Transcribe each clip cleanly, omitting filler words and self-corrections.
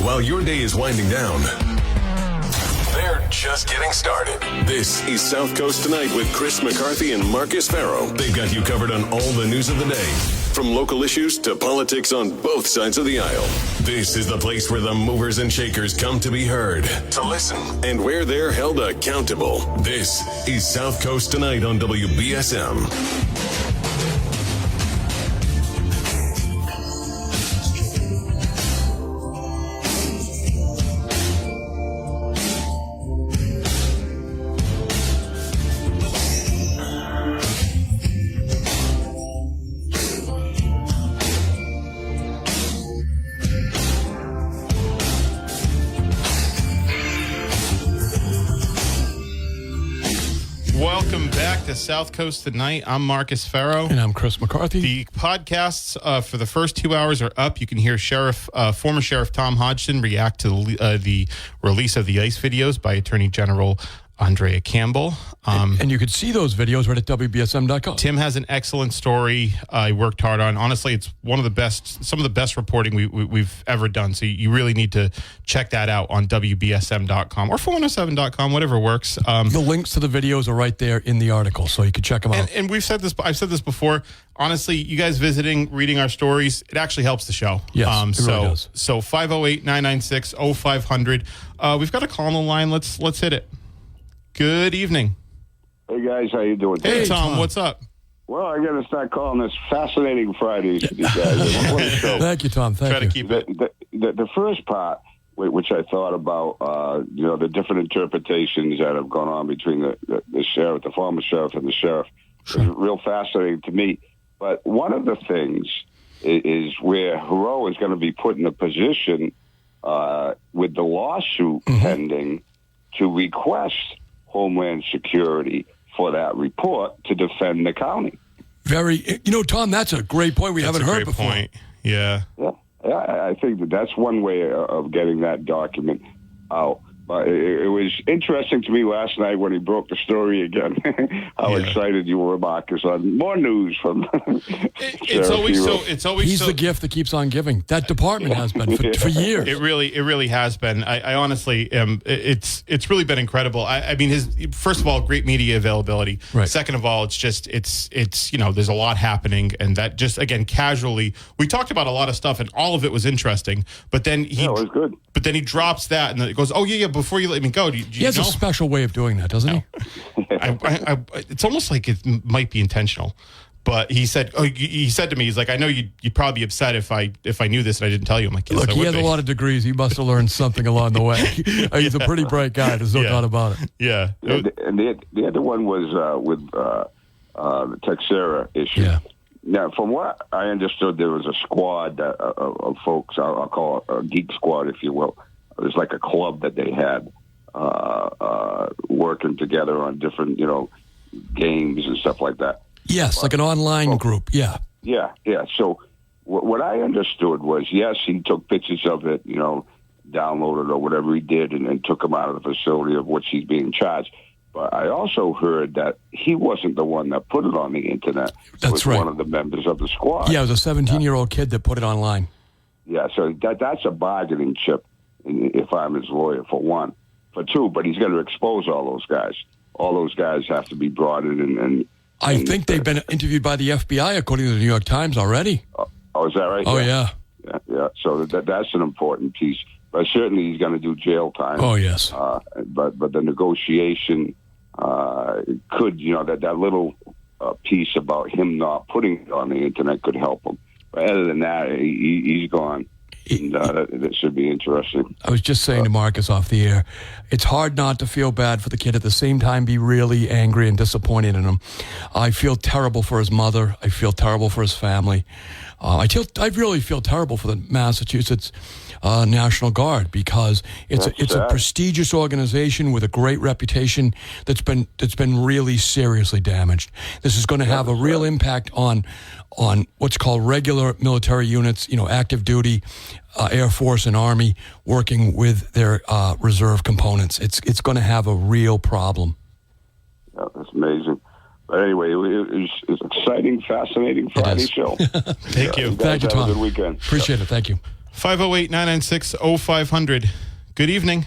while your day is winding down. They're just getting started. This is South Coast Tonight with Chris McCarthy and Marcus Farrow. They've got you covered on all the news of the day, from local issues to politics on both sides of the aisle. This is the place where the movers and shakers come to be heard, to listen, and where they're held accountable. This is South Coast Tonight on WBSM. Welcome back to South Coast Tonight. I'm Marcus Farrow. And I'm Chris McCarthy. The podcasts for the first 2 hours are up. You can hear former Sheriff Tom Hodgson react to the release of the ICE videos by Attorney General Andrea Campbell. And you could see those videos right at WBSM.com. Tim has an excellent story I worked hard on. Honestly, it's some of the best reporting we've ever done. So you really need to check that out on WBSM.com or 407.com, whatever works. The links to the videos are right there in the article, so you can check them out. And I've said this before. Honestly, you guys reading our stories, it actually helps the show. Yes, it really does. So 508-996-0500. We've got a call on the line. Let's hit it. Good evening. Hey, guys. How you doing? Hey, Tom. What's up? Well, I got to start calling this Fascinating Fridays with you guys. What a show. Thank you, Tom. Try to keep it. The first part, which I thought about, the different interpretations that have gone on between the sheriff, the former sheriff, and the sheriff, is real fascinating to me. But one of the things is where Hero is going to be put in a position with the lawsuit pending to request Homeland Security for that report to defend the county. Tom, that's a great point. We haven't heard before. Point. Yeah. I think that's one way of getting that document out. But it was interesting to me last night when he broke the story again. How excited you were, Marcus, on more news from. It's always He's the gift that keeps on giving. That department has been for years. It really has been. I honestly, it's really been incredible. I mean, first of all, great media availability. Right. Second of all, it's there's a lot happening, and that just again casually we talked about a lot of stuff, and all of it was interesting. But then it was good. But then he drops that, and then it goes, oh yeah. Before you let me go, he has a special way of doing that, doesn't he? It's almost like it might be intentional. But he said to me, he's like, I know you'd probably be upset if I knew this and I didn't tell you. I'm like, yes, look, he has a lot of degrees. He must have learned something along the way. He's a pretty bright guy. There's no doubt about it. Yeah. And the other one was with the Texera issue. Yeah. Now, from what I understood, there was a squad of folks. I'll call it a geek squad, if you will. It was like a club that they had working together on different, games and stuff like that. Yes, like an online group. Yeah. Yeah. So what I understood was, yes, he took pictures of it, downloaded or whatever he did, and took him out of the facility of which he's being charged. But I also heard that he wasn't the one that put it on the internet. That's was right. One of the members of the squad. Yeah, it was a 17-year-old kid that put it online. Yeah, so that's a bargaining chip. If I'm his lawyer, for one. For two, but he's going to expose all those guys. All those guys have to be brought in. And I think they've been interviewed by the FBI, according to the New York Times, already. Oh, is that right? Oh, yeah. Yeah. So that's an important piece. But certainly he's going to do jail time. Oh, yes. But the negotiation could, that little piece about him not putting it on the internet could help him. But other than that, he's gone. And that should be interesting. I was just saying to Marcus off the air, it's hard not to feel bad for the kid, at the same time be really angry and disappointed in him. I feel terrible for his mother. I feel terrible for his family. I really feel terrible for the Massachusetts National Guard, because it's a prestigious organization with a great reputation that's been really seriously damaged. This is going to have a real impact on what's called regular military units, active duty, Air Force and Army, working with their reserve components. It's going to have a real problem. Yeah, that's amazing. But anyway, it's an exciting, fascinating Friday show. Thank you. Thank you, Tom. Have a good weekend. Appreciate it. Thank you. 508-996-0500. Good evening.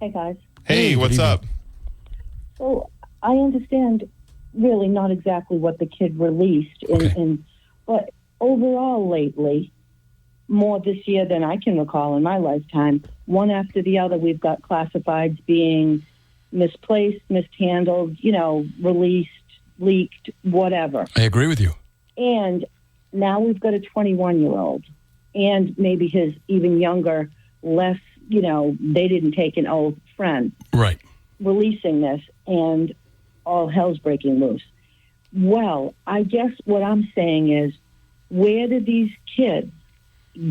Hey, guys. Hey, Hey, what's good up? So I understand really not exactly what the kid released, but overall lately, more this year than I can recall in my lifetime, one after the other, we've got classifieds being misplaced, mishandled, released, leaked, whatever. I agree with you. And now we've got a 21-year-old and maybe his even younger, less, they didn't take an old friend. Right. Releasing this, and all hell's breaking loose. Well, I guess what I'm saying is, where did these kids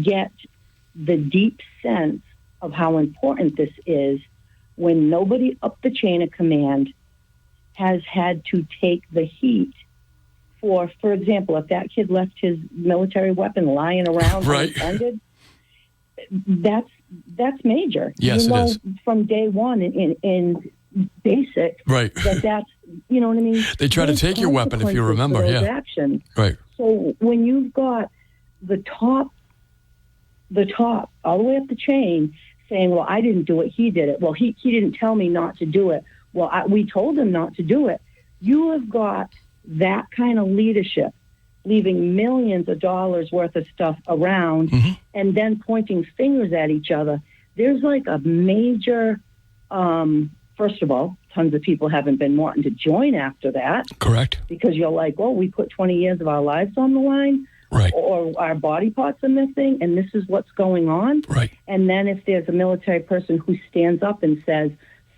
get the deep sense of how important this is when nobody up the chain of command has had to take the heat for example, if that kid left his military weapon lying around Right. unattended, that's major. Yes, it is. From day one in basic, Right. that's, you know what I mean? They try to There's take your weapon if you consequences remember, for those yeah. actions. Right. So when you've got the top, all the way up the chain saying, well, I didn't do it, he did it. Well, he didn't tell me not to do it. Well, we told him not to do it. You have got that kind of leadership leaving millions of dollars worth of stuff around and then pointing fingers at each other. There's like a major, first of all, tons of people haven't been wanting to join after that. Correct. Because you're like, well, we put 20 years of our lives on the line. Right. Or our body parts are missing, and this is what's going on. Right. And then if there's a military person who stands up and says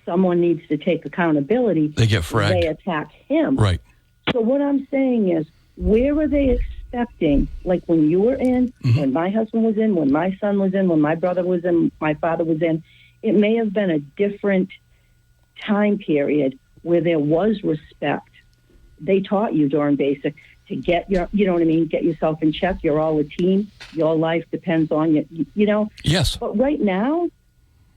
someone needs to take accountability, They get fragged. they attack him. Right. So what I'm saying is, where are they expecting, like when you were in, when my husband was in, when my son was in, when my brother was in, my father was in, it may have been a different time period where there was respect. They taught you during basic to get your, you know what I mean, get yourself in check. You're all a team. Your life depends on you, Yes. But right now,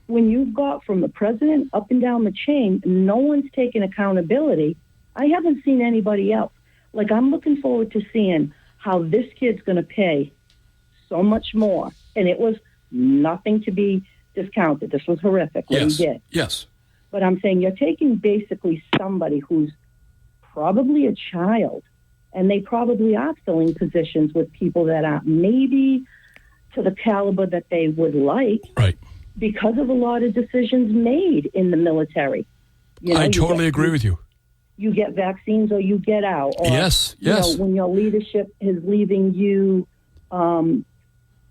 when you've got from the president up and down the chain, no one's taking accountability. I haven't seen anybody else. Like, I'm looking forward to seeing how this kid's going to pay so much more. And it was nothing to be discounted. This was horrific what Yes. he did. Yes. But I'm saying you're taking basically somebody who's probably a child, and they probably are filling positions with people that aren't maybe to the caliber that they would like Right. because of a lot of decisions made in the military. I totally agree with you. You get vaccines or you get out. Or, Yes, yes. When your leadership is leaving you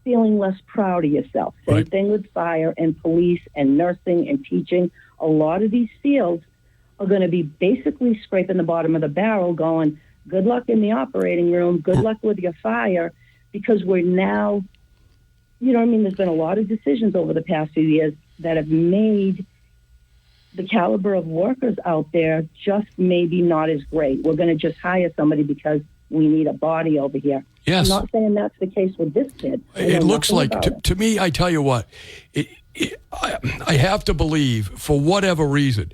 feeling less proud of yourself. Same Right. thing with fire and police and nursing and teaching. A lot of these fields are going to be basically scraping the bottom of the barrel going, good luck in the operating room, good luck with your fire, because we're now, there's been a lot of decisions over the past few years that have made the caliber of workers out there just maybe not as great. We're going to just hire somebody because we need a body over here. Yes. I'm not saying that's the case with this kid. It looks like, to me, I tell you what, I have to believe, for whatever reason,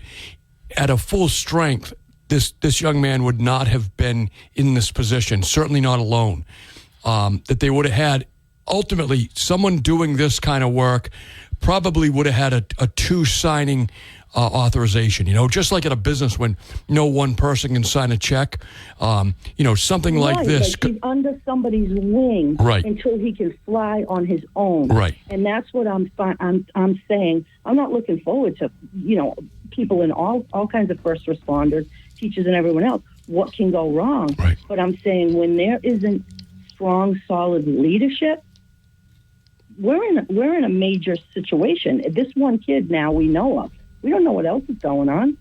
at a full strength, this young man would not have been in this position, certainly not alone. That they would have had, ultimately, someone doing this kind of work probably would have had a two-signing authorization, just like at a business when no one person can sign a check, something like this. Like he's under somebody's wing Right. until he can fly on his own. Right. And that's what I'm saying. I'm not looking forward to, people in all kinds of first responders, teachers and everyone else. What can go wrong? Right. But I'm saying when there isn't strong, solid leadership, we're in a major situation. This one kid now we know of. We don't know what else is going on.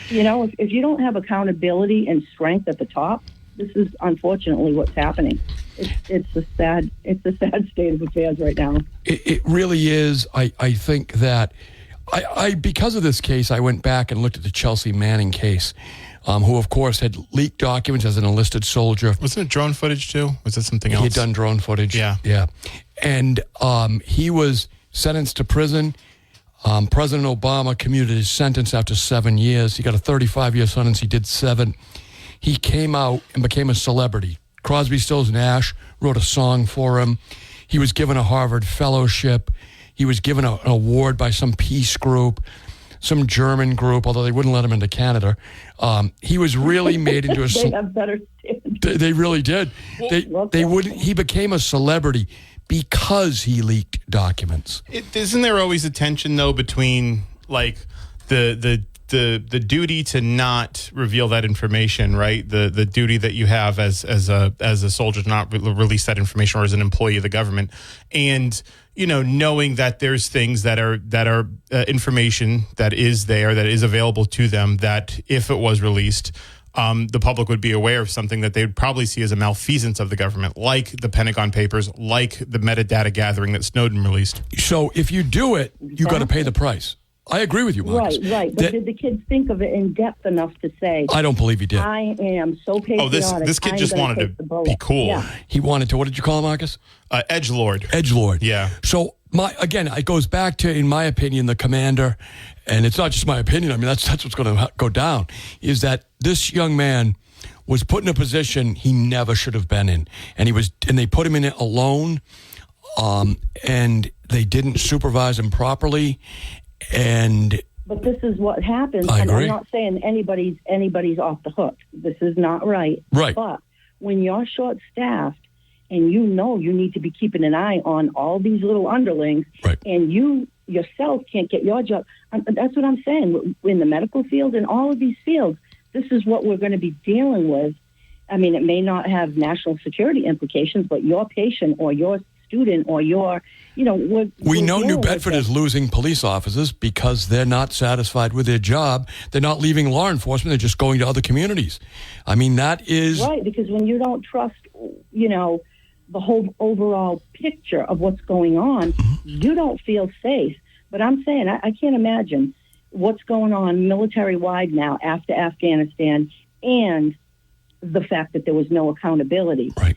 If you don't have accountability and strength at the top, this is unfortunately what's happening. It's a sad state of affairs right now. It really is. I think that I because of this case, I went back and looked at the Chelsea Manning case, who of course had leaked documents as an enlisted soldier. Wasn't it drone footage too? Was it something else? He had done drone footage. Yeah. And he was sentenced to prison. President Obama commuted his sentence after 7 years. He got a 35-year sentence. He did 7. He came out and became a celebrity Crosby, Stills, Nash wrote a song for him. He was given a Harvard fellowship. He was given an award by some peace group, some German group, although they wouldn't let him into Canada. He was really made into a... They have better standards. They really did. They wouldn't. He became a celebrity because he leaked documents. Isn't there always a tension though between like the duty to not reveal that information, right? The duty that you have as a soldier to not release that information, or as an employee of the government, and knowing that there's things that are information that is available to them, that if it was released, the public would be aware of something that they'd probably see as a malfeasance of the government, like the Pentagon Papers, like the metadata gathering that Snowden released. So if you do it, you got to pay the price. I agree with you, Marcus. Right. But did the kids think of it in depth enough to say, I don't believe he did. I am so patriotic. Oh, this kid just wanted to be cool. Yeah. He wanted to, what did you call him, Marcus? Edgelord. Edgelord. Yeah. So, it goes back to, in my opinion, the commander, and it's not just my opinion, I mean, that's what's going to go down, is that this young man was put in a position he never should have been in. And they put him in it alone, and they didn't supervise him properly, But this is what happens. I agree. I'm not saying anybody's off the hook. This is not right. Right. But when you're short-staffed and you need to be keeping an eye on all these little underlings, right, and you yourself can't get your job, that's what I'm saying. In the medical field and all of these fields, this is what we're going to be dealing with. I mean, it may not have national security implications, but your patient or your student or your, we know New Bedford is losing police officers because they're not satisfied with their job. They're not leaving law enforcement. They're just going to other communities. I mean, that is... Right, because when you don't trust, the whole overall picture of what's going on, you don't feel safe. But I'm saying, I can't imagine what's going on military-wide now after Afghanistan, and the fact that there was no accountability. Right.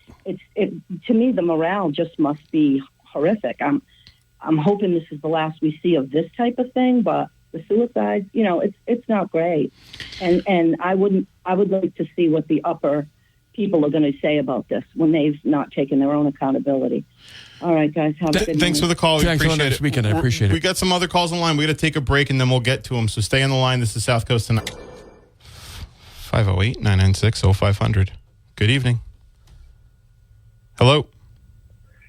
To me, the morale just must be horrific. I'm hoping this is the last we see of this type of thing, but the suicides, it's not great. And I would like to see what the upper people are going to say about this when they've not taken their own accountability. All right, guys, have a good Thanks night. for the call. We Thanks for appreciate next it. weekend. I appreciate it. We got some other calls on the line. We got to take a break, and then we'll get to them. So stay on the line. This is South Coast Tonight. 508-996-0500. Good evening. Hello.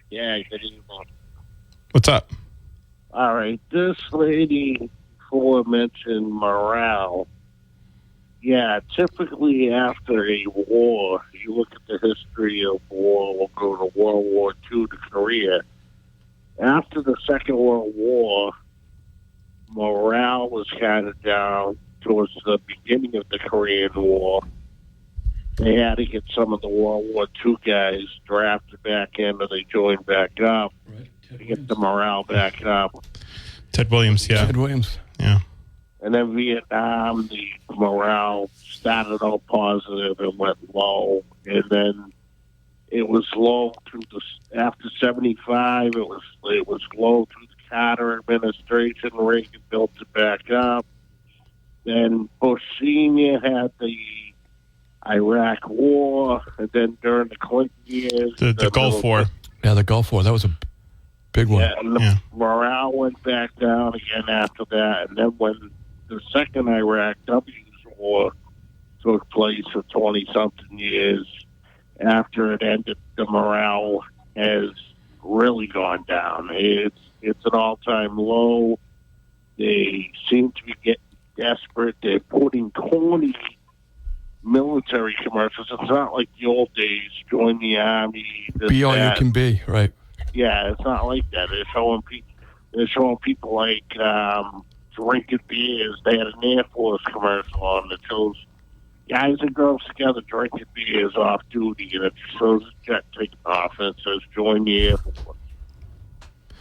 Yeah, good evening. What's up? All right, this lady before mentioned morale. Yeah, typically after a war, you look at the history of war, we'll go to World War II to Korea. After the Second World War, morale was kind of down towards the beginning of the Korean War. They had to get some of the World War II guys drafted back in, or they joined back up to get the morale back up. Ted Williams, yeah. Ted Williams. Yeah. And then Vietnam, the morale started out positive and went low. And then it was low after 75. It was low through the Carter administration. Reagan built it back up. Then Bush Sr. had the Iraq War, and then during the Clinton years, the Gulf War. Yeah, the Gulf War. That was a big one. Yeah, and the morale went back down again after that. And then when the second Iraq W's war took place for 20-something years, after it ended, the morale has really gone down. It's an all-time low. They seem to be getting desperate. They're putting corny military commercials. It's not like the old days, join the army. Be all you can be, right. Yeah, it's not like that. They're showing people like drinking beers. They had an Air Force commercial on that shows guys and girls together drinking beers off duty, and it shows a jet taking off, and it says join the Air Force.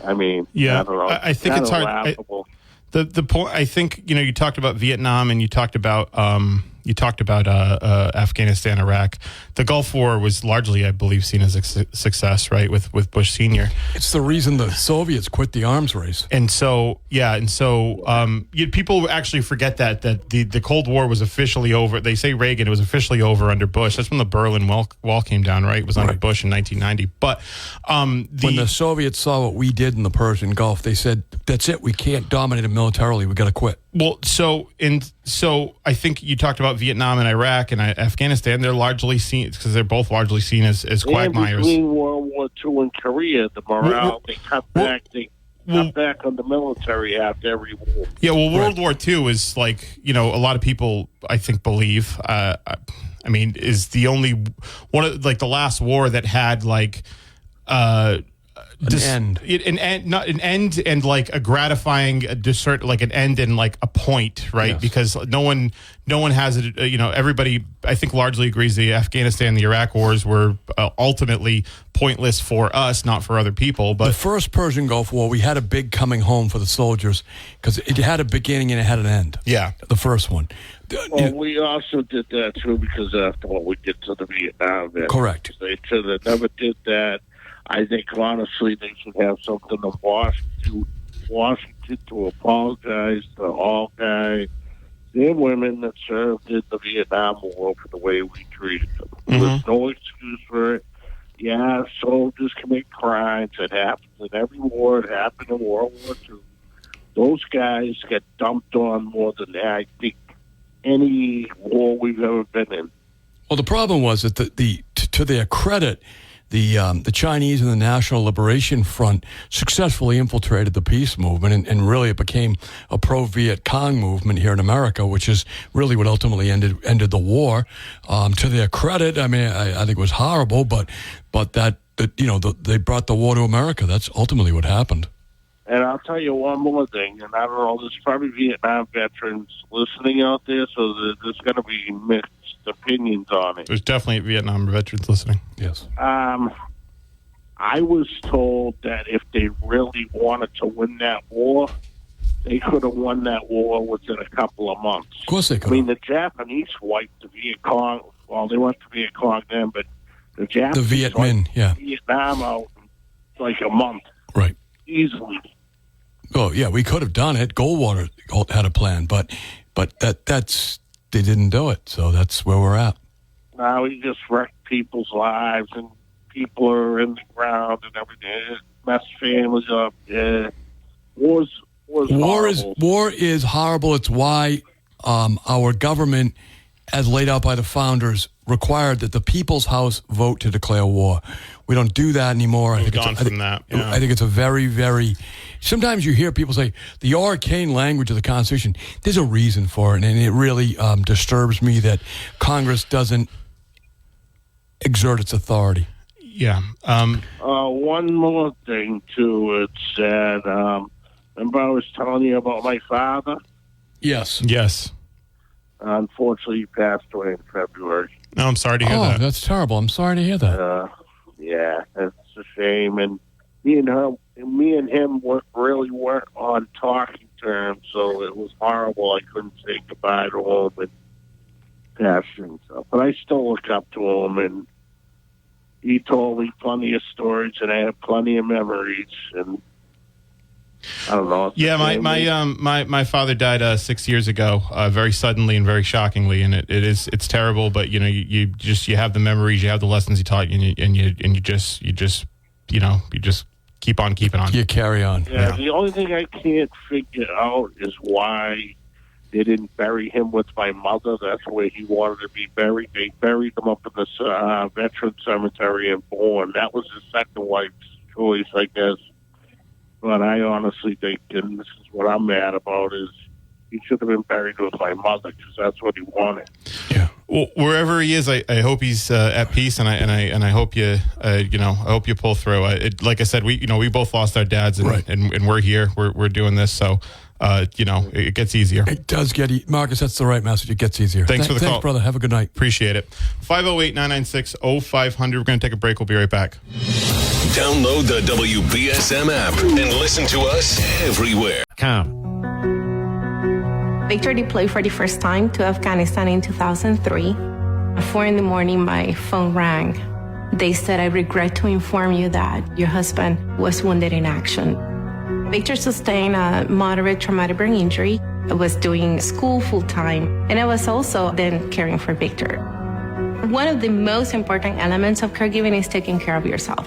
I mean, yeah, I don't know. I think it's hard. The point, I think, you talked about Vietnam, and you talked about you talked about Afghanistan, Iraq. The Gulf War was largely, I believe, seen as a success, right, with Bush Sr. It's the reason the Soviets quit the arms race. And so, people actually forget that the Cold War was officially over. They say Reagan, it was officially over under Bush. That's when the Berlin Wall came down, right? It was under Bush in 1990. But when the Soviets saw what we did in the Persian Gulf, they said, that's it. We can't dominate it militarily. We got to quit. Well, so I think you talked about Vietnam and Iraq and Afghanistan. They're largely seen, because they're both largely seen as quagmires. Between World War II and Korea, the morale, they cut back. They cut back on the military after every war. Yeah, well, World War II is like, a lot of people, I think, believe, is the only one of, like, the last war that had, like, an end and like a gratifying like an end and like a point, right? Yes. Because no one has it. Everybody, I think, largely agrees the Afghanistan, the Iraq wars were ultimately pointless for us, not for other people. But the first Persian Gulf War, we had a big coming home for the soldiers because it had a beginning and it had an end. Yeah, the first one. Well, we also did that too because after what we did to the Vietnam, correct. They should have never did that. I think, honestly, they should have something in Washington to apologize to all guys and women that served in the Vietnam War for the way we treated them. There's no excuse for it. Yeah, soldiers commit crimes. It happens in every war. It happened in World War II. Those guys get dumped on more than I think any war we've ever been in. Well, the problem was that to their credit, the Chinese and the National Liberation Front successfully infiltrated the peace movement, and really it became a pro-Viet Cong movement here in America, which is really what ultimately ended the war. To their credit, I think it was horrible, but they brought the war to America. That's ultimately what happened. And I'll tell you one more thing, and I don't know, there's probably Vietnam veterans listening out there, so there's going to be mixed opinions on it. There's definitely Vietnam veterans listening. Yes. I was told that if they really wanted to win that war, they could have won that war within a couple of months. Of course they could. I mean, the Japanese wiped the Viet Cong. Well, they weren't the Viet Cong then, but the Japanese the Viet Minh, yeah. Vietnam out in like a month. Right. Easily. Oh, yeah, we could have done it. Goldwater had a plan, but that's they didn't do it, so that's where we're at. Now we just wrecked people's lives, and people are in the ground and everything. It messed families up. Yeah. War is horrible. It's why our government, as laid out by the founders, required that the People's House vote to declare war. We don't do that anymore. I think it's a very, very... Sometimes you hear people say, the arcane language of the Constitution, there's a reason for it, and it really disturbs me that Congress doesn't exert its authority. Yeah. One more thing, too. It's sad. Remember I was telling you about my father? Yes. Yes. Unfortunately, he passed away in February. No, I'm sorry to hear that. Oh, that's terrible. I'm sorry to hear that. Yeah, it's a shame. And me and him weren't on talking terms, so it was horrible. I couldn't say goodbye to him and pass and stuff. But I still look up to him, and he told me plenty of stories, and I have plenty of memories. And I don't know. Yeah, my father died 6 years ago, very suddenly and very shockingly, and it's terrible. But you have the memories, you have the lessons he taught you, and you just keep on keeping on. You carry on. Yeah. The only thing I can't figure out is why they didn't bury him with my mother. That's where he wanted to be buried. They buried him up in the veteran cemetery in Bourne. That was his second wife's choice, I guess. But I honestly think, and this is what I'm mad about, is he should have been buried with my mother because that's what he wanted. Yeah. Well, wherever he is, I hope he's at peace, and I hope you I hope you pull through. Like I said, we both lost our dads, and we're here, we're doing this, so it gets easier. It does get Marcus. That's the right message. It gets easier. Thanks for the call, thanks, brother. Have a good night. Appreciate it. 508-996-0500. We're going to take a break. We'll be right back. Download the WBSM app and listen to us everywhere. Victor deployed for the first time to Afghanistan in 2003. At 4 a.m, my phone rang. They said, "I regret to inform you that your husband was wounded in action." Victor sustained a moderate traumatic brain injury. I was doing school full-time, and I was also then caring for Victor. One of the most important elements of caregiving is taking care of yourself.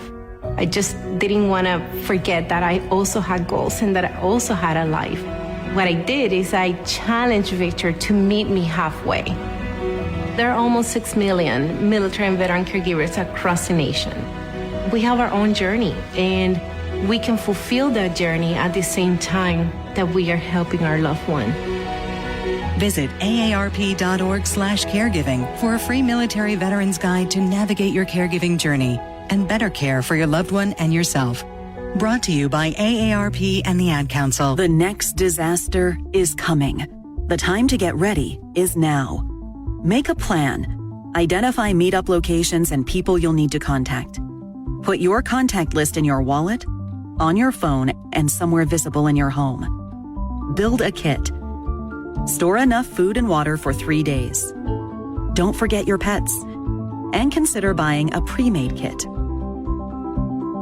I just didn't want to forget that I also had goals and that I also had a life. What I did is I challenged Victor to meet me halfway. There are almost 6 million military and veteran caregivers across the nation. We have our own journey, and we can fulfill that journey at the same time that we are helping our loved one. Visit aarp.org/caregiving for a free military veterans guide to navigate your caregiving journey and better care for your loved one and yourself. Brought to you by AARP and the Ad Council. The next disaster is coming. The time to get ready is now. Make a plan. Identify meetup locations and people you'll need to contact. Put your contact list in your wallet, on your phone, and somewhere visible in your home. Build a kit. Store enough food and water for 3 days. Don't forget your pets. And consider buying a pre-made kit.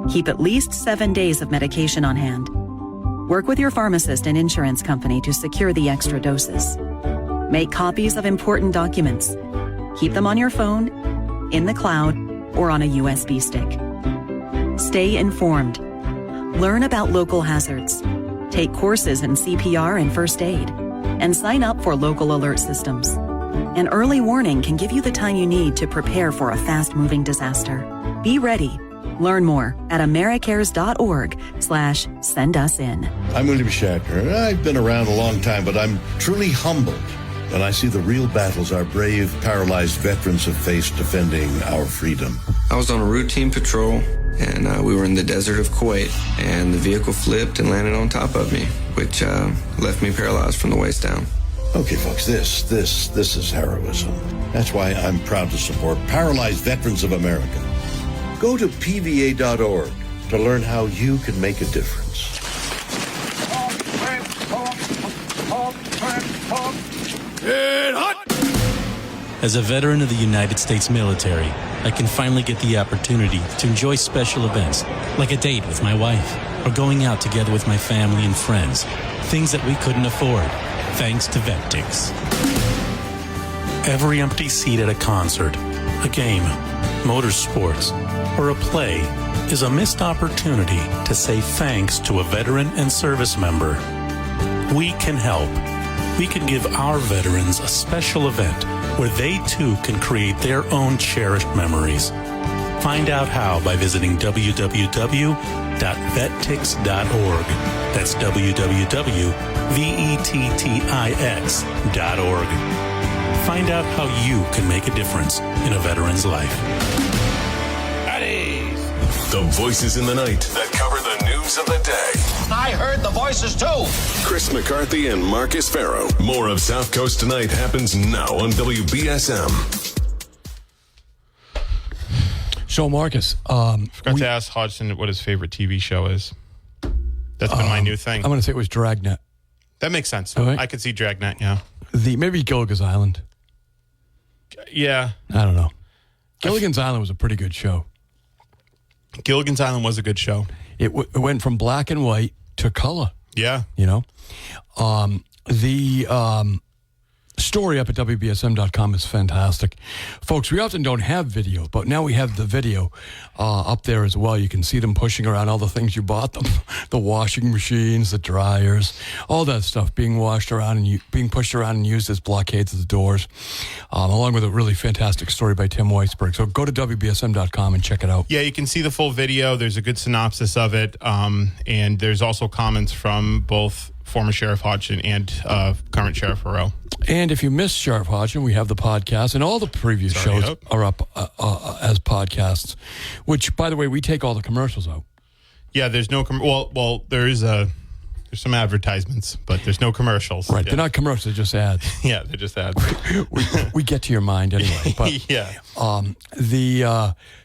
Keep at least 7 days of medication on hand. Work with your pharmacist and insurance company to secure the extra doses. Make copies of important documents. Keep them on your phone, in the cloud, or on a USB stick. Stay informed. Learn about local hazards. Take courses in CPR and first aid. And sign up for local alert systems. An early warning can give you the time you need to prepare for a fast-moving disaster. Be ready. Learn more at americares.org/send-us-in. I'm William Shatner, and I've been around a long time, but I'm truly humbled when I see the real battles our brave, paralyzed veterans have faced defending our freedom. I was on a routine patrol, and we were in the desert of Kuwait, and the vehicle flipped and landed on top of me, which left me paralyzed from the waist down. Okay, folks, this is heroism. That's why I'm proud to support Paralyzed Veterans of America. Go to PVA.org to learn how you can make a difference. Get hot! As a veteran of the United States military, I can finally get the opportunity to enjoy special events, like a date with my wife, or going out together with my family and friends, things that we couldn't afford, thanks to VetTix. Every empty seat at a concert, a game, motorsports, or a play is a missed opportunity to say thanks to a veteran and service member. We can help. We can give our veterans a special event where they too can create their own cherished memories. Find out how by visiting www.vettix.org. That's www.vettix.org. Find out how you can make a difference in a veteran's life. The voices in the night that cover the news of the day. I heard the voices too. Chris McCarthy and Marcus Farrow. More of South Coast Tonight happens now on WBSM. So, Marcus, forgot to ask Hodgson what his favorite TV show is. That's been my new thing. I'm going to say it was Dragnet. That makes sense. Right. I could see Dragnet, yeah. Maybe Gilligan's Island. Yeah. I don't know. Gilligan's Island was a pretty good show. Gilligan's Island was a good show. It went from black and white to color. Yeah. You know? The story up at WBSM.com is fantastic. Folks, we often don't have video, but now we have the video up there as well. You can see them pushing around all the things you bought them. The washing machines, the dryers, all that stuff being washed around and being pushed around and used as blockades at the doors, along with a really fantastic story by Tim Weisberg. So go to WBSM.com and check it out. Yeah, you can see the full video. There's a good synopsis of it. And there's also comments from both former Sheriff Hodgson and current Sheriff Farrow. And if you missed Sheriff Hodgson, we have the podcast, and all the previous shows are up as podcasts, which, by the way, we take all the commercials out. Yeah, there's no well, there is a There's some advertisements, but there's no commercials. Right. They're not commercials. They're just ads. Yeah, they're just ads. we get to your mind anyway. But yeah.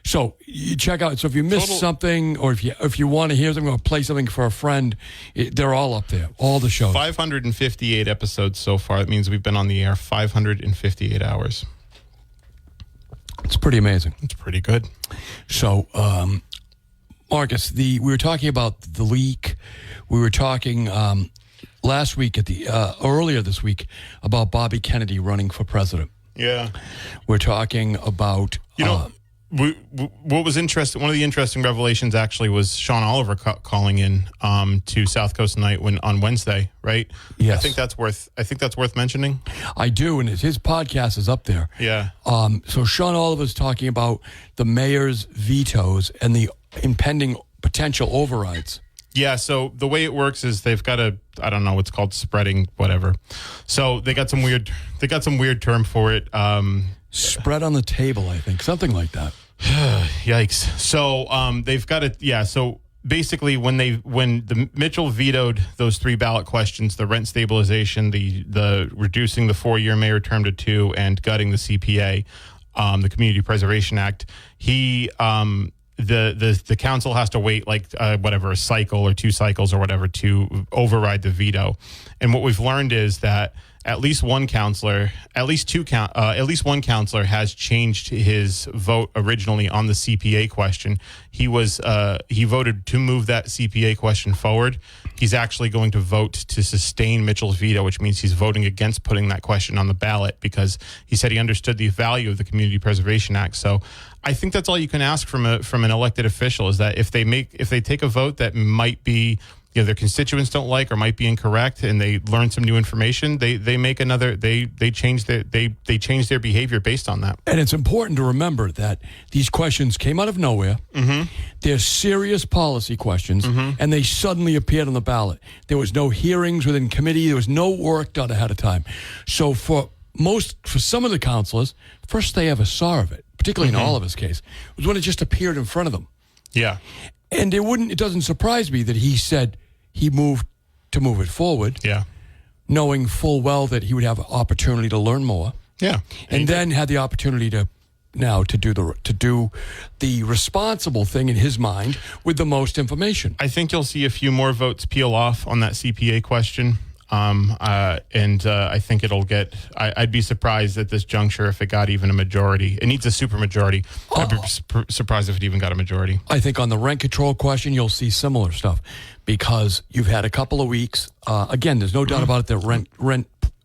So you check out. So if you missed something, or if you want to hear something or play something for a friend, they're all up there. All the shows. 558 episodes so far. That means we've been on the air 558 hours. It's pretty amazing. It's pretty good. So, Marcus, we were talking about the leak. We were talking last week earlier this week about Bobby Kennedy running for president. Yeah. We're talking about what was interesting. One of the interesting revelations actually was Sean Oliver calling in to South Coast Tonight on Wednesday, right? Yes. I think that's worth mentioning. I do, and his podcast is up there. Yeah. So Sean Oliver's talking about the mayor's vetoes and the impending potential overrides. Yeah, so the way it works is they've got I don't know what's called spreading, whatever. So they got some weird term for it. Spread on the table, I think, something like that. Yikes! So they've got it. Yeah. So basically, when the Mitchell vetoed those 3 ballot questions, the rent stabilization, the reducing the 4-year mayor term to 2, and gutting the CPA, the Community Preservation Act, the council has to wait a cycle or 2 cycles or whatever to override the veto. And what we've learned is that at least one counselor has changed his vote originally on the CPA question. He voted to move that CPA question forward. He's actually going to vote to sustain Mitchell's veto, which means he's voting against putting that question on the ballot because he said he understood the value of the Community Preservation Act. So I think that's all you can ask from an elected official is that if they take a vote that might be their constituents don't like or might be incorrect, and they learn some new information, they change their behavior based on that. And it's important to remember that these questions came out of nowhere. Mm-hmm. They're serious policy questions, and they suddenly appeared on the ballot. There was no hearings within committee. There was no work done ahead of time. So for some of the councilors, first they ever saw of it, particularly in Oliver's case, was when it just appeared in front of them. Yeah. And it doesn't surprise me that he said he moved to move it forward. Yeah. Knowing full well that he would have an opportunity to learn more. Yeah. And then had the opportunity to do the responsible thing in his mind with the most information. I think you'll see a few more votes peel off on that CPA question. I think it'll get. I'd be surprised at this juncture if it got even a majority. It needs a supermajority. I'd be surprised if it even got a majority. I think on the rent control question, you'll see similar stuff because you've had a couple of weeks. Again, there's no doubt about it that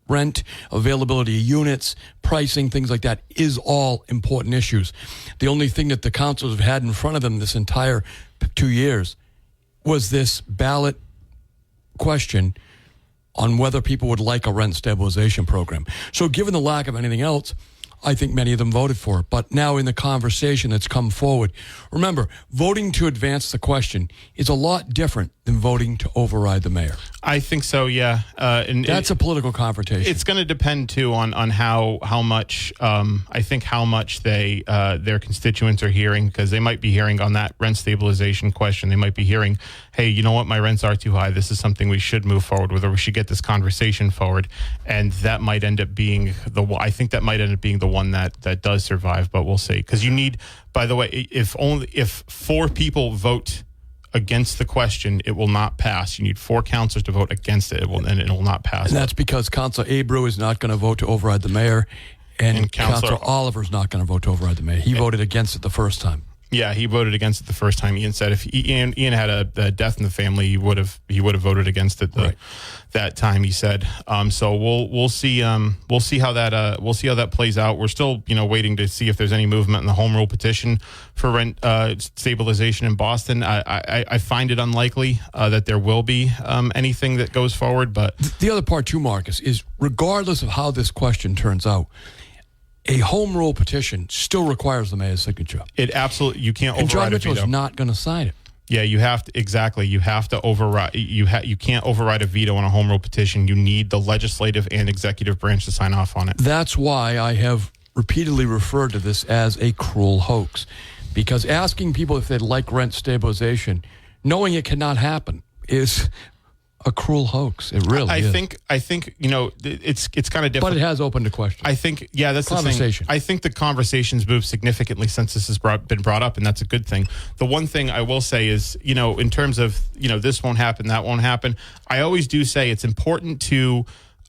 rent availability of units, pricing, things like that is all important issues. The only thing that the councils have had in front of them this entire 2 years was this ballot question on whether people would like a rent stabilization program. So given the lack of anything else, I think many of them voted for it. But now in the conversation that's come forward, remember, voting to advance the question is a lot different than voting to override the mayor. I think so, yeah. And that's a political confrontation. It's going to depend, too, on how much, I think how much their constituents are hearing, because they might be hearing on that rent stabilization question, they might be hearing, hey, you know what, my rents are too high. This is something we should move forward with, or we should get this conversation forward. And that might end up being the one that does survive, but we'll see. Because you need, by the way, if 4 people vote against the question, it will not pass. You need 4 councilors to vote against it, and it will not pass. And that's because Councilor Abreu is not going to vote to override the mayor, and Councilor Oliver is not going to vote to override the mayor. He voted against it the first time. Yeah, he voted against it the first time. Ian said if Ian had a death in the family, he would have voted against it that time. He said. So we'll see how that plays out. We're still waiting to see if there's any movement in the home rule petition for rent stabilization in Boston. I find it unlikely that there will be anything that goes forward. But the other part too, Marcus, is regardless of how this question turns out, a home rule petition still requires the mayor's signature. It absolutely, you can't override a veto. And John Mitchell is not going to sign it. Yeah, you have to override. You can't override a veto on a home rule petition. You need the legislative and executive branch to sign off on it. That's why I have repeatedly referred to this as a cruel hoax, because asking people if they'd like rent stabilization, knowing it cannot happen, is a cruel hoax. It really is. I think it's kind of different. But it has opened to question. I think that's conversation. The thing. I think the conversation's moved significantly since this has been brought up, and that's a good thing. The one thing I will say is, in terms of this won't happen, that won't happen. I always do say it's important to.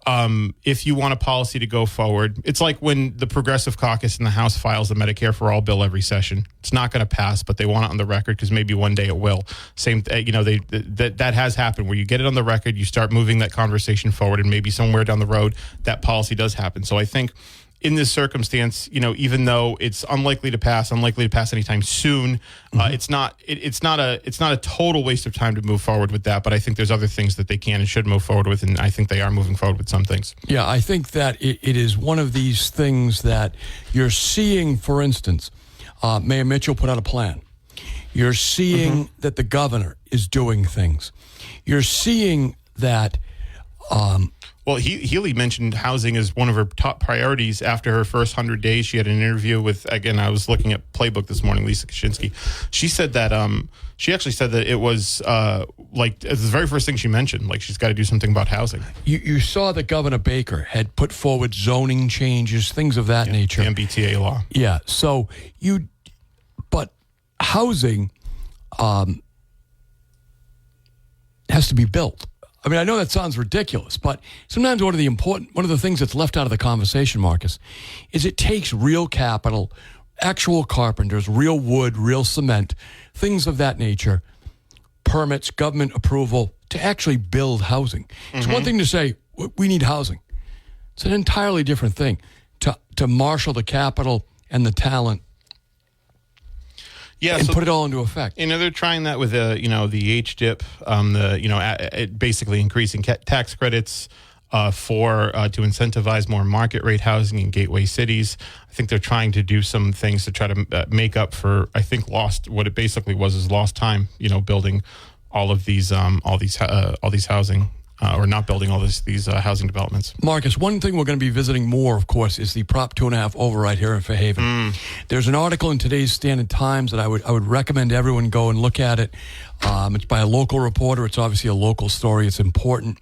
If you want a policy to go forward, it's like when the Progressive Caucus in the House files the Medicare for All bill every session. It's not going to pass, but they want it on the record because maybe one day it will. Same, that has happened where you get it on the record, you start moving that conversation forward, and maybe somewhere down the road that policy does happen. So I think in this circumstance, even though it's unlikely to pass anytime soon, it's not a total waste of time to move forward with that. But I think there's other things that they can and should move forward with, and I think they are moving forward with some things. Yeah, I think that it is one of these things that you're seeing. For instance, Mayor Mitchell put out a plan. You're seeing that the governor is doing things. You're seeing that. Well, Healy mentioned housing as one of her top priorities after her first 100 days. She had an interview with, again, I was looking at Playbook this morning, Lisa Kaczynski. She said that, she actually said that it was, it's the very first thing she mentioned, like she's got to do something about housing. You saw that Governor Baker had put forward zoning changes, things of that nature. The MBTA law. Yeah, so but housing has to be built. I mean, I know that sounds ridiculous, but sometimes one of the things that's left out of the conversation, Marcus, is it takes real capital, actual carpenters, real wood, real cement, things of that nature, permits, government approval to actually build housing. It's one thing to say, we need housing. It's an entirely different thing to marshal the capital and the talent. Yeah, and put it all into effect. They're trying that with the HDIP, basically increasing tax credits to incentivize more market rate housing in gateway cities. I think they're trying to do some things to try to make up for, I think, what it basically was lost time. Building all these housing. Or not building all these housing developments. Marcus, one thing we're going to be visiting more, of course, is the Prop 2.5 override here in Fairhaven. There's an article in today's Standard Times that I would recommend everyone go and look at it. It's by a local reporter. It's obviously a local story. It's important.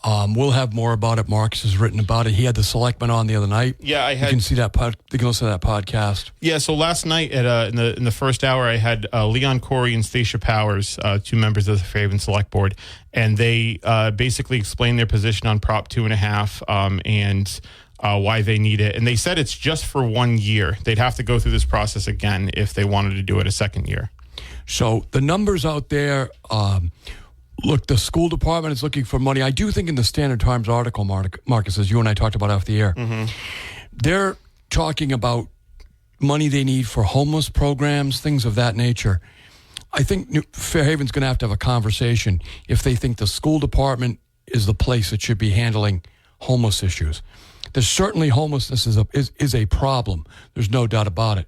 We'll have more about it. Marcus has written about it. He had the selectman on the other night. Yeah, You can see that. You can listen to that podcast. Yeah. So last night in the first hour, I had Leon Corey and Stacia Powers, two members of the Fairhaven Select Board, and they basically explained their position on Prop 2.5 and why they need it. And they said it's just for 1 year. They'd have to go through this process again if they wanted to do it a second year. So the numbers out there. Look, the school department is looking for money. I do think in the Standard Times article, Marcus, as you and I talked about off the air, they're talking about money they need for homeless programs, things of that nature. I think Fairhaven's going to have a conversation if they think the school department is the place that should be handling homeless issues. There's certainly homelessness is a problem. There's no doubt about it.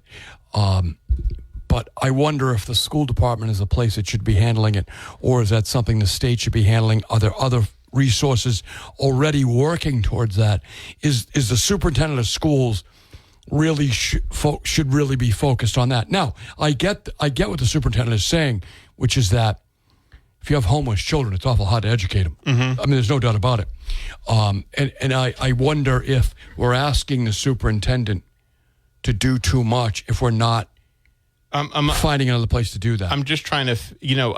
But I wonder if the school department is the place that should be handling it, or is that something the state should be handling? Are there other resources already working towards that? Is the superintendent of schools really should really be focused on that? Now, I get what the superintendent is saying, which is that if you have homeless children, it's awful hard to educate them. I mean, there's no doubt about it. And I wonder if we're asking the superintendent to do too much if we're not finding another place to do that. I'm just trying to,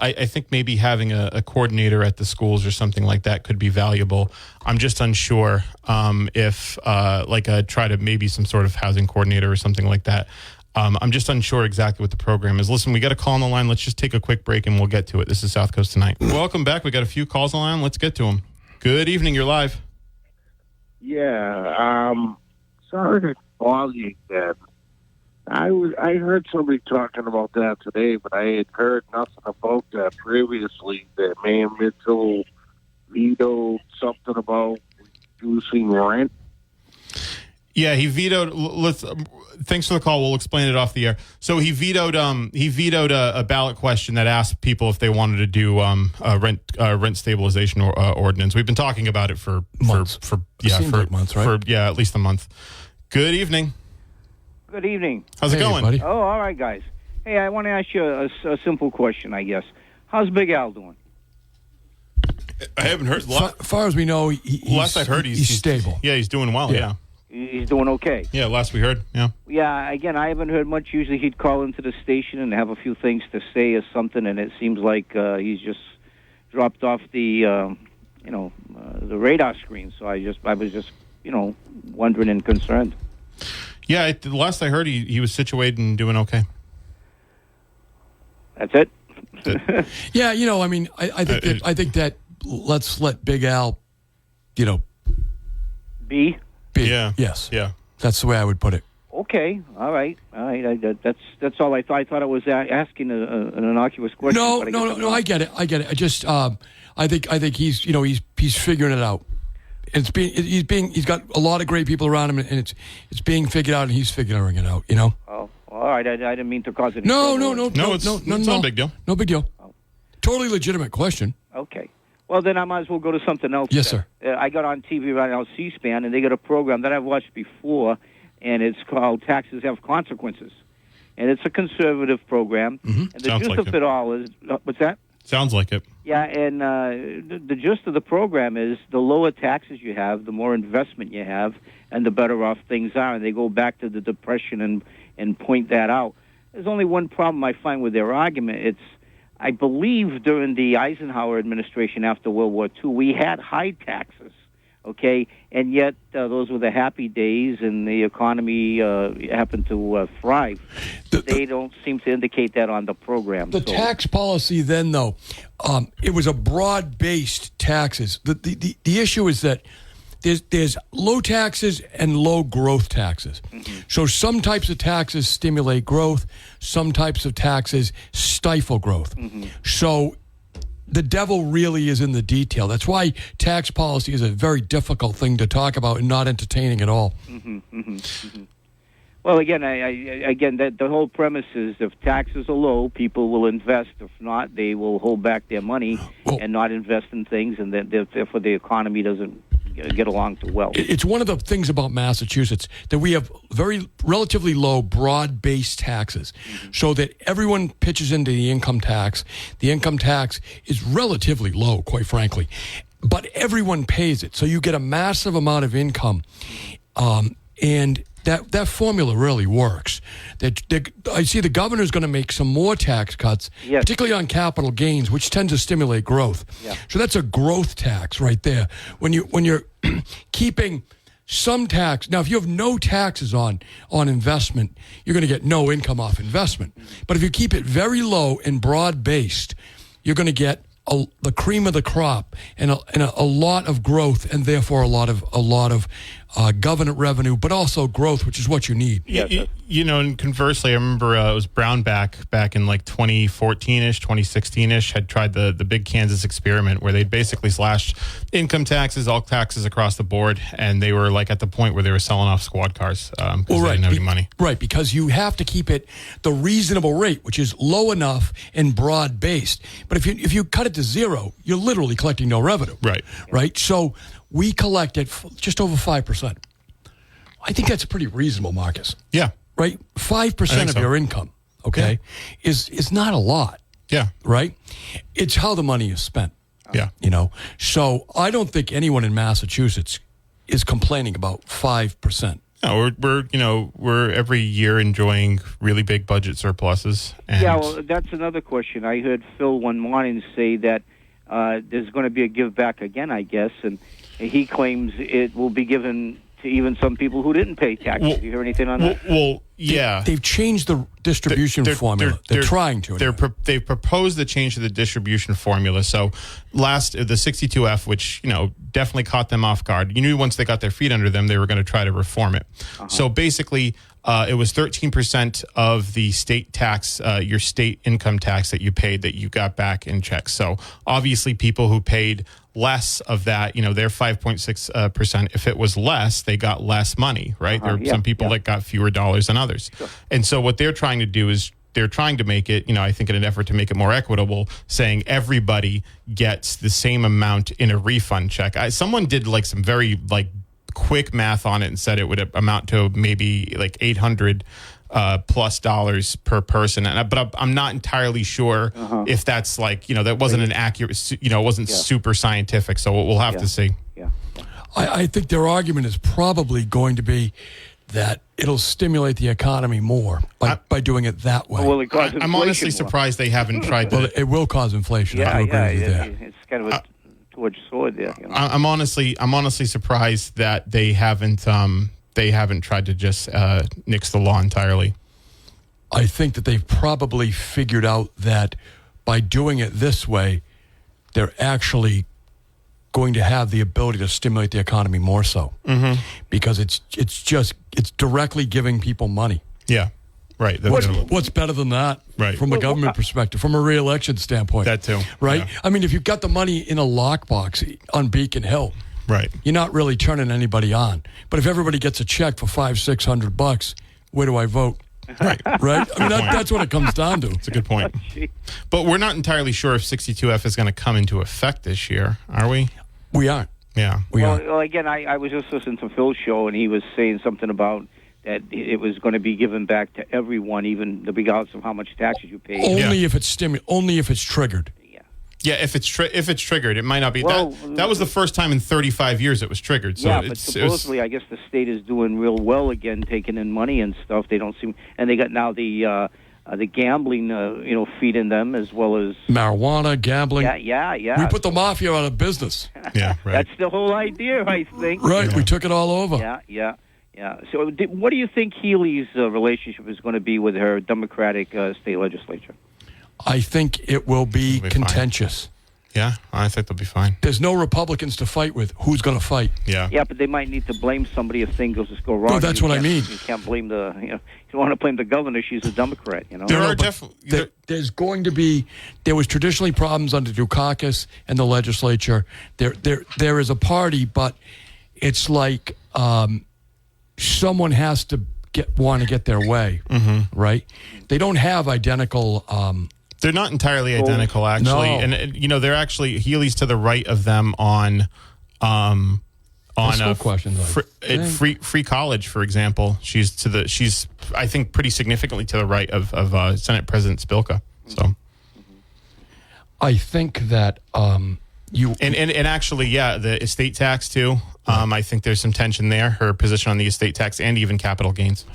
I think maybe having a coordinator at the schools or something like that could be valuable. I'm just unsure if try to maybe some sort of housing coordinator or something like that. I'm just unsure exactly what the program is. Listen, we got a call on the line. Let's just take a quick break and we'll get to it. This is South Coast Tonight. Welcome back. We got a few calls on the line. Let's get to them. Good evening. You're live. Yeah. Sorry to call you again. I heard somebody talking about that today, but I had heard nothing about that previously, that Mayor Mitchell vetoed something about reducing rent. Yeah, he vetoed. Thanks for the call. We'll explain it off the air. So he vetoed a ballot question that asked people if they wanted to do a rent stabilization ordinance. We've been talking about it for months. Months, right? At least a month. Good evening. Good evening. How's it going? Buddy. Oh, all right, guys. Hey, I want to ask you a simple question, I guess. How's Big Al doing? I haven't heard. As far as we know, last I heard, he's stable. Yeah, he's doing well. Yeah. He's doing okay. Yeah, last we heard. Yeah. Yeah, again, I haven't heard much. Usually he'd call into the station and have a few things to say or something, and it seems like he's just dropped off the the radar screen. So I was just wondering and concerned. Yeah, the last I heard, he was situated and doing okay. That's it. Yeah, I mean, I think that let's let Big Al, be. Yeah. Yes. Yeah. That's the way I would put it. Okay. All right. That's all I thought. I thought I was asking an innocuous question. No. I get it. I just I think he's he's figuring it out. He's got a lot of great people around him, and it's being figured out, and he's figuring it out. Oh, all right. I didn't mean to cause any No. It's not a big deal. No big deal. Totally legitimate question. Okay. Well, then I might as well go to something else. Yes, sir. I got on TV right now, C-SPAN, and they got a program that I've watched before, and it's called Taxes Have Consequences. And it's a conservative program. Mm-hmm. And the gist of it all is, what's that? Sounds like it. Yeah, and the gist of the program is the lower taxes you have, the more investment you have, and the better off things are. And they go back to the Depression and point that out. There's only one problem I find with their argument. I believe during the Eisenhower administration after World War II, we had high taxes, okay? And yet those were the happy days, and the economy happened to thrive. They don't seem to indicate that on the program. The tax policy then, though, it was a broad-based taxes. The issue is that there's low taxes and low growth taxes. Mm-hmm. So some types of taxes stimulate growth. Some types of taxes stifle growth. Mm-hmm. So the devil really is in the detail. That's why tax policy is a very difficult thing to talk about and not entertaining at all. Mm-hmm. Mm-hmm. Mm-hmm. Well, again, the whole premise is if taxes are low, people will invest. If not, they will hold back their money and not invest in things, and therefore the economy doesn't get along too well. It's one of the things about Massachusetts that we have relatively low, broad-based taxes, so that everyone pitches into the income tax. The income tax is relatively low, quite frankly, but everyone pays it. So you get a massive amount of income, and that formula really works. I see the governor's going to make some more tax cuts, particularly on capital gains, which tend to stimulate growth. Yeah. So that's a growth tax right there. When you're keeping some tax, now if you have no taxes on investment, you're going to get no income off investment. But if you keep it very low and broad based, you're going to get the cream of the crop and a lot of growth, and therefore a lot of government revenue, but also growth, which is what you need. And conversely, I remember it was Brownback back in like 2014-ish, 2016-ish, had tried the big Kansas experiment where they'd basically slashed income taxes, all taxes across the board, and they were like at the point where they were selling off squad cars because they didn't have any money. Right, because you have to keep it the reasonable rate, which is low enough and broad-based. But if you cut it to zero, you're literally collecting no revenue. Right? So we collect it just over 5%. I think that's pretty reasonable, Marcus. Yeah. Right? 5% of your income, okay, is not a lot. Yeah. Right? It's how the money is spent. Yeah. So I don't think anyone in Massachusetts is complaining about 5%. No, we're every year enjoying really big budget surpluses. And well, that's another question. I heard Phil one morning say that there's going to be a give back again, I guess, and he claims it will be given to even some people who didn't pay taxes. Did you hear anything on that? Well, yeah. They've changed the distribution formula. They're trying to. They've proposed the change to the distribution formula. So the 62F, which, definitely caught them off guard. You knew once they got their feet under them, they were going to try to reform it. Uh-huh. So basically, it was 13% of the state tax, your state income tax that you paid that you got back in checks. So obviously people who paid less of that, their 5.6%, if it was less, they got less money, right? There are some people that got fewer dollars than others. Sure. And so what they're trying to do is they're trying to make it, I think in an effort to make it more equitable, saying everybody gets the same amount in a refund check. Someone did some very quick math on it and said it would amount to maybe $800 plus dollars per person. But I'm not entirely sure if that's like, that wasn't an accurate, it wasn't super scientific. So we'll have to see. Yeah. I think their argument is probably going to be that it'll stimulate the economy more by doing it that way. Well, it causes I'm honestly surprised they haven't tried to. Well, it will cause inflation. I do agree with that. It's kind of a two-edged sword there. I'm honestly surprised that they haven't tried to just nix the law entirely. I think that they've probably figured out that by doing it this way, they're actually going to have the ability to stimulate the economy more so, because it's directly giving people money. Yeah, right. What's better than that? Right. From a government perspective, from a re-election standpoint. That too. Right. Yeah. I mean, if you've got the money in a lockbox on Beacon Hill, right, you're not really turning anybody on. But if everybody gets a check for $500-600, where do I vote? Right. Right? I mean, that's what it comes down to. It's a good point. But we're not entirely sure if 62F is going to come into effect this year, are we? We aren't. Yeah. Well, again, I was just listening to Phil's show, and he was saying something about that it was going to be given back to everyone, even regardless of how much taxes you pay. Only if it's only if it's triggered. Yeah, if it's triggered, it might not be. Well, that was the first time in 35 years it was triggered. So yeah, but supposedly, I guess the state is doing real well again, taking in money and stuff. They don't seem, and they got now the gambling, feeding them as well as marijuana, gambling. Yeah. We put the mafia out of business. Yeah, right. That's the whole idea, I think. Right, we took it all over. Yeah. So, what do you think Healy's relationship is going to be with her Democratic state legislature? I think it will be contentious. Fine. Yeah, I think they'll be fine. There's no Republicans to fight with. Who's going to fight? Yeah. Yeah, but they might need to blame somebody if things go wrong. No, that's what I mean. You can't blame you don't want to blame the governor. She's a Democrat, There are definitely... There's going to be... There was traditionally problems under Dukakis and the legislature. There is a party, but it's like someone has to want to get their way, right? They don't have identical... They're not entirely identical, actually, No. and they're actually Healy's to the right of them on free college, for example. She's I think pretty significantly to the right of Senate President Spilka. So I think that and actually, the estate tax too. I think there's some tension there. Her position on the estate tax and even capital gains.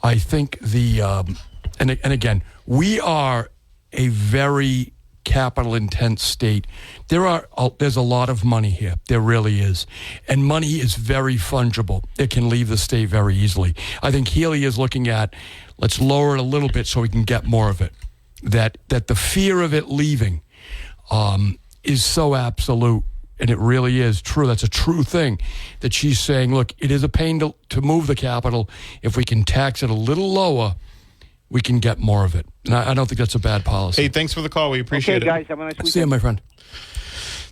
I think and again, we are a very capital intense state. There's a lot of money here. There really is. And money is very fungible. It can leave the state very easily. I think Healy is looking at, let's lower it a little bit so we can get more of it. That the fear of it leaving is so absolute, and it really is true. That's a true thing, that she's saying, look, it is a pain to move the capital. If we can tax it a little lower, we can get more of it. And I don't think that's a bad policy. Hey, thanks for the call. We appreciate it. Okay, guys, have a nice weekend. See you, my friend.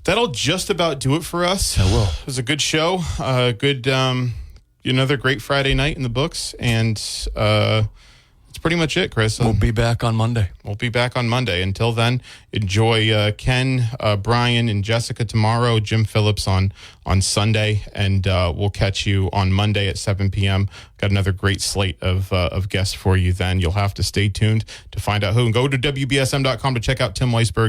That'll just about do it for us. I will. It was a good show. Another great Friday night in the books. And that's pretty much it, Chris. We'll be back on Monday. Until then, enjoy Ken, Brian, and Jessica tomorrow, Jim Phillips on Sunday, and we'll catch you on Monday at 7 p.m. Got another great slate of guests for you then. You'll have to stay tuned to find out who. And go to WBSM.com to check out Tim Weisberg.